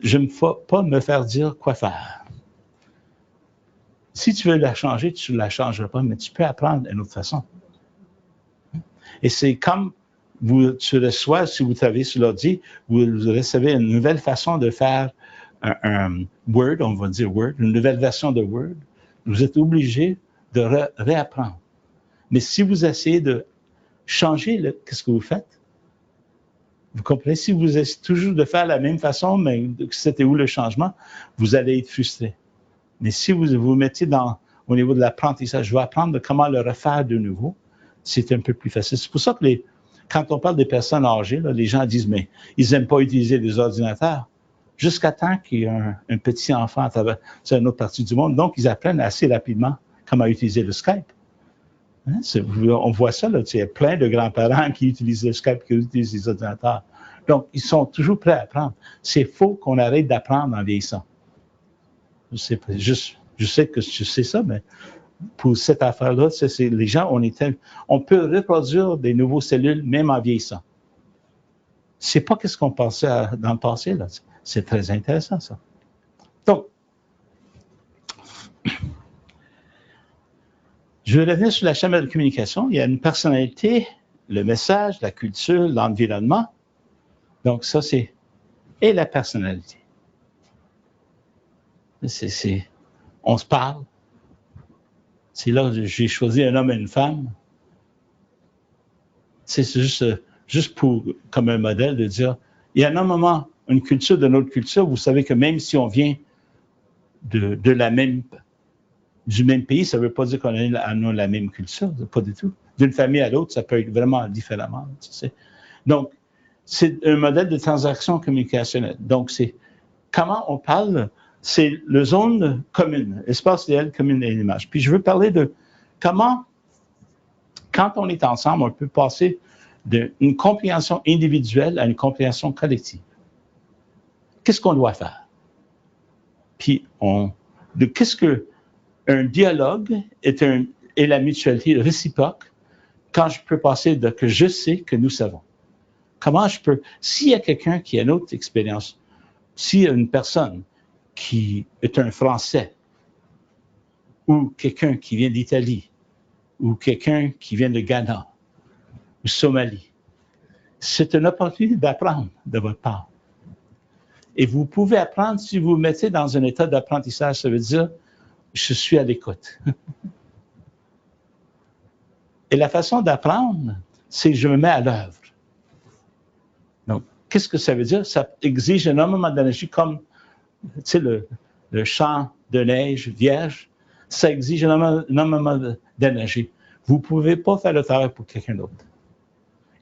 Je ne vais pas me faire dire quoi faire. Si tu veux la changer, tu ne la changeras pas, mais tu peux apprendre d'une autre façon. Et c'est comme tu reçois, si vous travaillez sur l'ordi, vous recevez une nouvelle façon de faire un Word, on va dire Word, une nouvelle version de Word. Vous êtes obligé de réapprendre. Mais si vous essayez de changer, qu'est-ce que vous faites? Vous comprenez? Si vous essayez toujours de faire la même façon, mais c'était où le changement, vous allez être frustré. Mais si vous vous mettez au niveau de l'apprentissage, je vais apprendre comment le refaire de nouveau, c'est un peu plus facile. C'est pour ça que quand on parle des personnes âgées, là, les gens disent, mais ils n'aiment pas utiliser les ordinateurs. Jusqu'à temps qu'il y ait un petit enfant c'est une autre partie du monde. Donc, ils apprennent assez rapidement comment utiliser le Skype. Hein? On voit ça, là, il y a plein de grands-parents qui utilisent le Skype, qui utilisent les ordinateurs. Donc, ils sont toujours prêts à apprendre. C'est faux qu'on arrête d'apprendre en vieillissant. Je sais que tu sais ça, mais pour cette affaire-là, les gens, on peut reproduire des nouvelles cellules même en vieillissant. C'est pas ce qu'on pensait dans le passé, là. C'est très intéressant, ça. Donc, je vais revenir sur la chaîne de communication. Il y a une personnalité, le message, la culture, l'environnement. Donc, ça, et la personnalité. On se parle. C'est là que j'ai choisi un homme et une femme. C'est juste comme un modèle de dire, il y a un moment, une culture de notre culture, vous savez que même si on vient du même pays, ça ne veut pas dire qu'on a la même culture, pas du tout. D'une famille à l'autre, ça peut être vraiment différemment. Tu sais. Donc, c'est un modèle de transaction communicationnelle. Donc, c'est comment on parle, c'est la zone commune, espace réel commune et l'image. Puis, je veux parler de comment, quand on est ensemble, on peut passer d'une compréhension individuelle à une compréhension collective. Qu'est-ce qu'on doit faire? Puis, qu'est-ce qu'un dialogue est la mutualité réciproque quand je peux passer de que je sais que nous savons. Comment je peux, s'il y a quelqu'un qui a une autre expérience, s'il y a une personne qui est un Français, ou quelqu'un qui vient d'Italie, ou quelqu'un qui vient de Ghana, ou Somalie, c'est une opportunité d'apprendre de votre part. Et vous pouvez apprendre si vous vous mettez dans un état d'apprentissage, ça veut dire je suis à l'écoute. Et la façon d'apprendre, c'est que je me mets à l'œuvre. Donc, Qu'est-ce que ça veut dire? Ça exige énormément d'énergie, comme le champ de neige vierge. Ça exige énormément d'énergie. Vous ne pouvez pas faire le travail pour quelqu'un d'autre.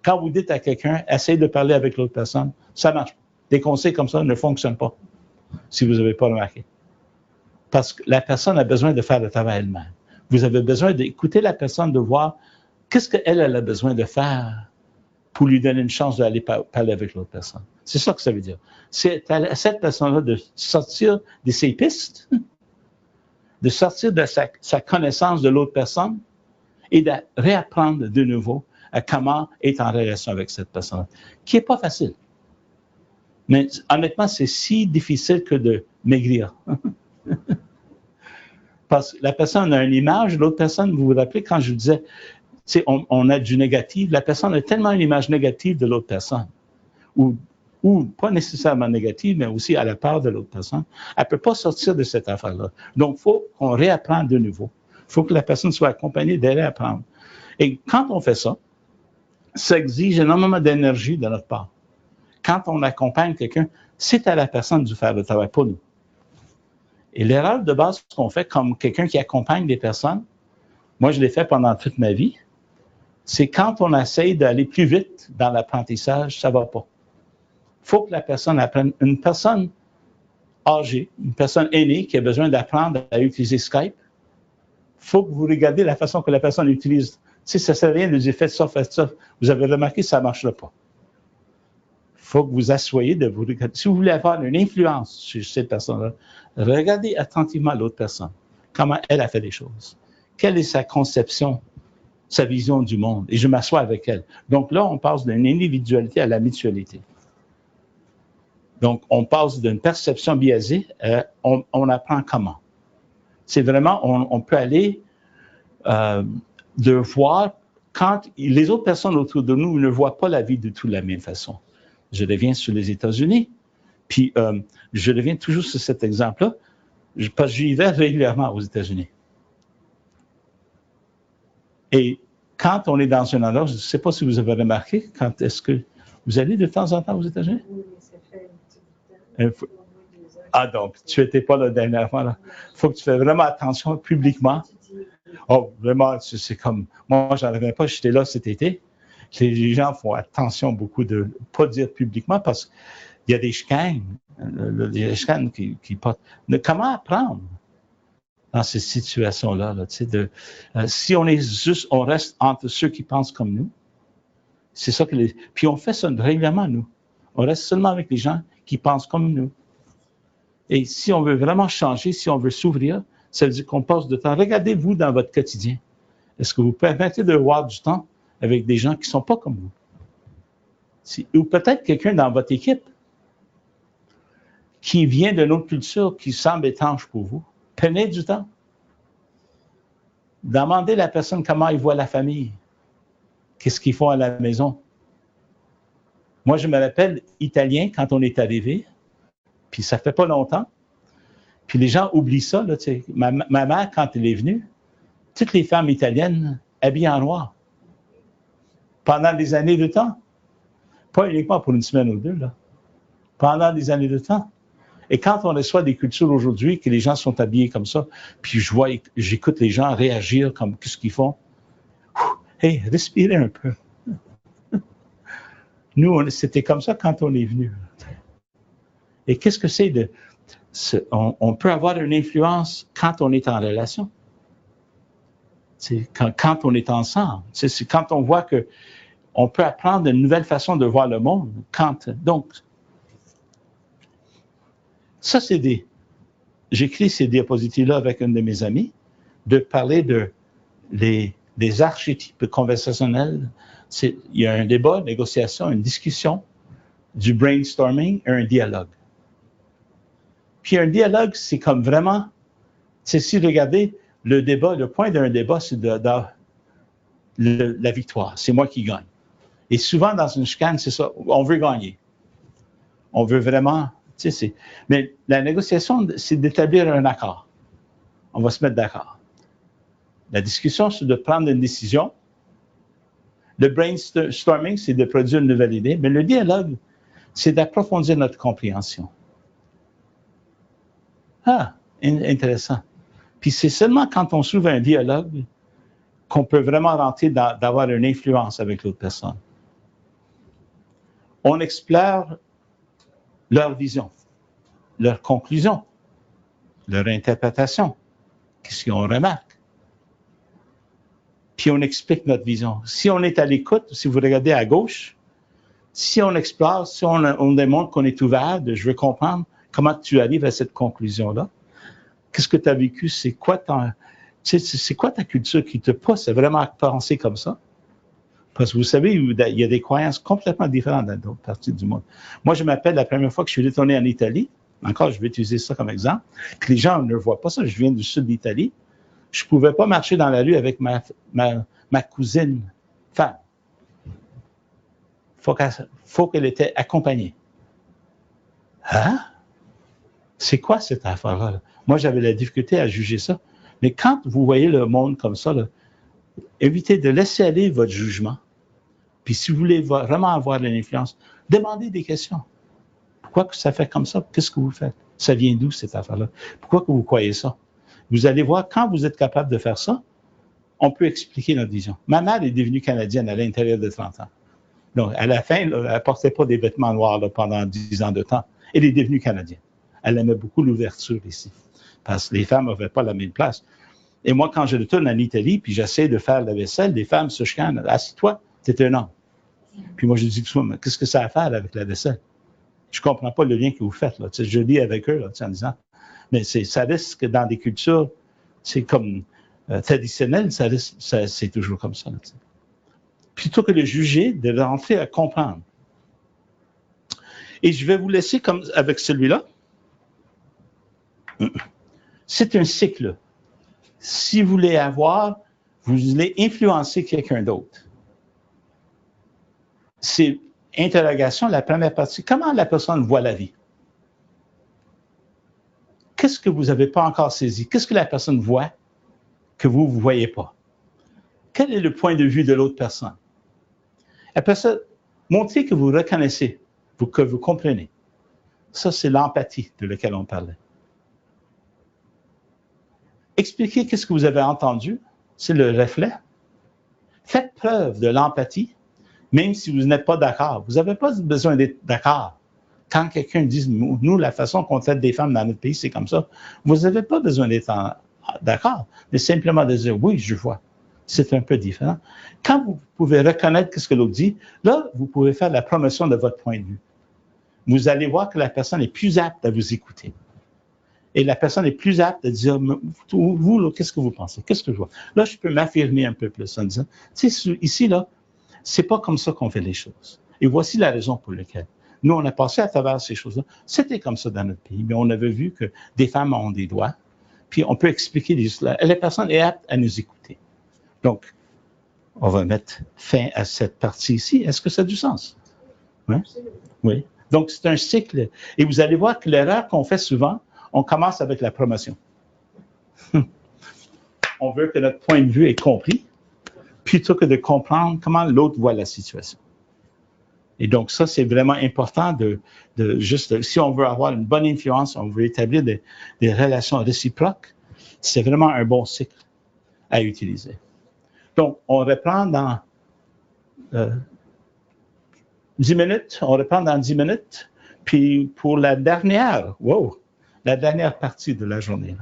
Quand vous dites à quelqu'un, essayez de parler avec l'autre personne, ça ne marche pas. Des conseils comme ça ne fonctionnent pas, si vous n'avez pas remarqué. Parce que la personne a besoin de faire le travail elle-même. Vous avez besoin d'écouter la personne, de voir qu'est-ce qu'elle a besoin de faire pour lui donner une chance d'aller parler avec l'autre personne. C'est ça que ça veut dire. C'est à cette personne-là de sortir de ses pistes, de sortir de sa connaissance de l'autre personne et de réapprendre de nouveau à comment être en relation avec cette personne, qui n'est pas facile. Mais honnêtement, c'est si difficile que de maigrir. Parce que la personne a une image, l'autre personne, vous vous rappelez quand je vous disais, on a du négatif, la personne a tellement une image négative de l'autre personne, ou pas nécessairement négative, mais aussi à la part de l'autre personne, elle ne peut pas sortir de cette affaire-là. Donc, il faut qu'on réapprenne de nouveau. Il faut que la personne soit accompagnée de réapprendre. Et quand on fait ça, ça exige énormément d'énergie de notre part. Quand on accompagne quelqu'un, c'est à la personne de faire le travail, pas nous. Et l'erreur de base qu'on fait comme quelqu'un qui accompagne des personnes, moi je l'ai fait pendant toute ma vie, c'est quand on essaye d'aller plus vite dans l'apprentissage, ça ne va pas. Il faut que la personne apprenne. Une personne âgée, une personne aînée qui a besoin d'apprendre à utiliser Skype, il faut que vous regardiez la façon que la personne utilise. Ça ne sert à rien de dire faites ça, faites ça. Vous avez remarqué que ça ne marchera pas. Il faut que vous asseyez de vous regarder. Si vous voulez avoir une influence sur cette personne-là, regardez attentivement l'autre personne. Comment elle a fait les choses. Quelle est sa conception, sa vision du monde. Et je m'assois avec elle. Donc là, on passe d'une individualité à la mutualité. Donc, on passe d'une perception biaisée, on apprend comment. C'est vraiment, on peut aller de voir quand les autres personnes autour de nous ne voient pas la vie de tout de la même façon. Je reviens sur les États-Unis, puis je reviens toujours sur cet exemple-là, parce que j'y vais régulièrement aux États-Unis. Et quand on est dans un endroit, je ne sais pas si vous avez remarqué, quand est-ce que vous allez de temps en temps aux États-Unis? Oui, ça fait un petit temps. Ah, donc, tu n'étais pas là dernièrement. Là. Il faut que tu fasses vraiment attention publiquement. Oh, vraiment, c'est comme... Moi, je n'en reviens pas, j'étais là cet été. Les gens font attention beaucoup de ne pas dire publiquement parce qu'il y a des chicanes. Il y a des chicanes qui portent... Comment apprendre dans ces situations-là? Là, si on est juste... On reste entre ceux qui pensent comme nous. C'est ça que les... Puis on fait ça régulièrement, nous. On reste seulement avec les gens qui pensent comme nous. Et si on veut vraiment changer, si on veut s'ouvrir, ça veut dire qu'on passe de temps. Regardez-vous dans votre quotidien. Est-ce que vous permettez de voir du temps avec des gens qui ne sont pas comme vous? Ou peut-être quelqu'un dans votre équipe qui vient d'une autre culture qui semble étanche pour vous. Prenez du temps. Demandez à la personne comment il voit la famille. Qu'est-ce qu'ils font à la maison? Moi, je me rappelle italien quand on est arrivé. Puis ça fait pas longtemps. Puis les gens oublient ça. Là, ma mère, quand elle est venue, toutes les femmes italiennes habillées en noir. Pendant des années de temps. Pas uniquement pour une semaine ou deux. Là. Pendant des années de temps. Et quand on reçoit des cultures aujourd'hui, que les gens sont habillés comme ça, puis j'écoute les gens réagir comme qu'est-ce qu'ils font. Hey, respirez un peu. Nous, c'était comme ça quand on est venus. Et qu'est-ce que c'est on peut avoir une influence quand on est en relation. C'est quand on est ensemble. C'est quand on voit qu'on peut apprendre une nouvelle façon de voir le monde. Donc, ça, j'écris ces diapositives-là avec un de mes amis, de parler des archétypes conversationnels. Il y a un débat, une négociation, une discussion, du brainstorming et un dialogue. Puis un dialogue, c'est comme vraiment, si vous regardez le débat, le point d'un débat, c'est la victoire. C'est moi qui gagne. Et souvent, dans une chicane, c'est ça, on veut gagner. On veut vraiment, mais la négociation, c'est d'établir un accord. On va se mettre d'accord. La discussion, c'est de prendre une décision. Le brainstorming, c'est de produire une nouvelle idée. Mais le dialogue, c'est d'approfondir notre compréhension. Ah, intéressant. Puis c'est seulement quand on s'ouvre un dialogue qu'on peut vraiment rentrer d'avoir une influence avec l'autre personne. On explore leur vision, leur conclusion, leur interprétation, qu'est-ce qu'on remarque. Puis on explique notre vision. Si on est à l'écoute, si vous regardez à gauche, si on explore, si on démontre qu'on est ouvert, je veux comprendre comment tu arrives à cette conclusion-là. Qu'est-ce que tu as vécu? C'est quoi ta culture qui te pousse à vraiment penser comme ça? Parce que vous savez, il y a des croyances complètement différentes dans d'autres parties du monde. Moi, je m'appelle la première fois que je suis retourné en Italie, encore, je vais utiliser ça comme exemple, que les gens ne voient pas ça, je viens du sud d'Italie, je ne pouvais pas marcher dans la rue avec ma cousine femme. Faut qu'elle était accompagnée. Hein? C'est quoi cette affaire-là? Moi, j'avais la difficulté à juger ça. Mais quand vous voyez le monde comme ça, là, évitez de laisser aller votre jugement. Puis si vous voulez vraiment avoir une influence, demandez des questions. Pourquoi que ça fait comme ça? Qu'est-ce que vous faites? Ça vient d'où, cette affaire-là? Pourquoi que vous croyez ça? Vous allez voir, quand vous êtes capable de faire ça, on peut expliquer notre vision. Ma mère est devenue canadienne à l'intérieur de 30 ans. Donc, à la fin, là, elle ne portait pas des vêtements noirs là, pendant 10 ans de temps. Elle est devenue canadienne. Elle aimait beaucoup l'ouverture ici, parce que les femmes n'avaient pas la même place. Et moi, quand je retourne en Italie, puis j'essaie de faire la vaisselle, les femmes se chicanent. Assis-toi, t'es un homme. Puis moi, je dis, qu'est-ce que ça a à faire avec la vaisselle? Je ne comprends pas le lien que vous faites. Là. Je lis avec eux là, en disant, mais ça risque que dans des cultures, c'est comme traditionnel, c'est toujours comme ça. Là, plutôt que de juger, de rentrer à comprendre. Et je vais vous laisser comme avec celui-là. C'est un cycle. Si vous voulez vous voulez influencer quelqu'un d'autre. C'est interrogation, la première partie. Comment la personne voit la vie? Qu'est-ce que vous n'avez pas encore saisi? Qu'est-ce que la personne voit que vous ne voyez pas? Quel est le point de vue de l'autre personne? Après ça, montrez que vous reconnaissez, que vous comprenez. Ça, c'est l'empathie de laquelle on parlait. Expliquez qu'est-ce que vous avez entendu, c'est le reflet. Faites preuve de l'empathie, même si vous n'êtes pas d'accord. Vous n'avez pas besoin d'être d'accord. Quand quelqu'un dit, nous, la façon qu'on traite des femmes dans notre pays, c'est comme ça, vous n'avez pas besoin d'être d'accord, mais simplement de dire, oui, je vois. C'est un peu différent. Quand vous pouvez reconnaître ce que l'autre dit, là, vous pouvez faire la promotion de votre point de vue. Vous allez voir que la personne est plus apte à vous écouter. Et la personne est plus apte à dire, vous, là, qu'est-ce que vous pensez? Qu'est-ce que je vois? Là, je peux m'affirmer un peu plus en disant, tu sais, ici, là, c'est pas comme ça qu'on fait les choses. Et voici la raison pour laquelle. Nous, on a passé à travers ces choses-là. C'était comme ça dans notre pays, mais on avait vu que des femmes ont des droits, puis on peut expliquer les choses. La personne est apte à nous écouter. Donc, on va mettre fin à cette partie ici. Est-ce que ça a du sens? Oui? Oui. Donc, c'est un cycle. Et vous allez voir que l'erreur qu'on fait souvent, on commence avec la promotion. On veut que notre point de vue est compris, plutôt que de comprendre comment l'autre voit la situation. Et donc, ça, c'est vraiment important si on veut avoir une bonne influence, on veut établir des relations réciproques, c'est vraiment un bon cycle à utiliser. Donc, on reprend dans 10 minutes. On reprend dans 10 minutes. Puis, pour la dernière partie de la journée.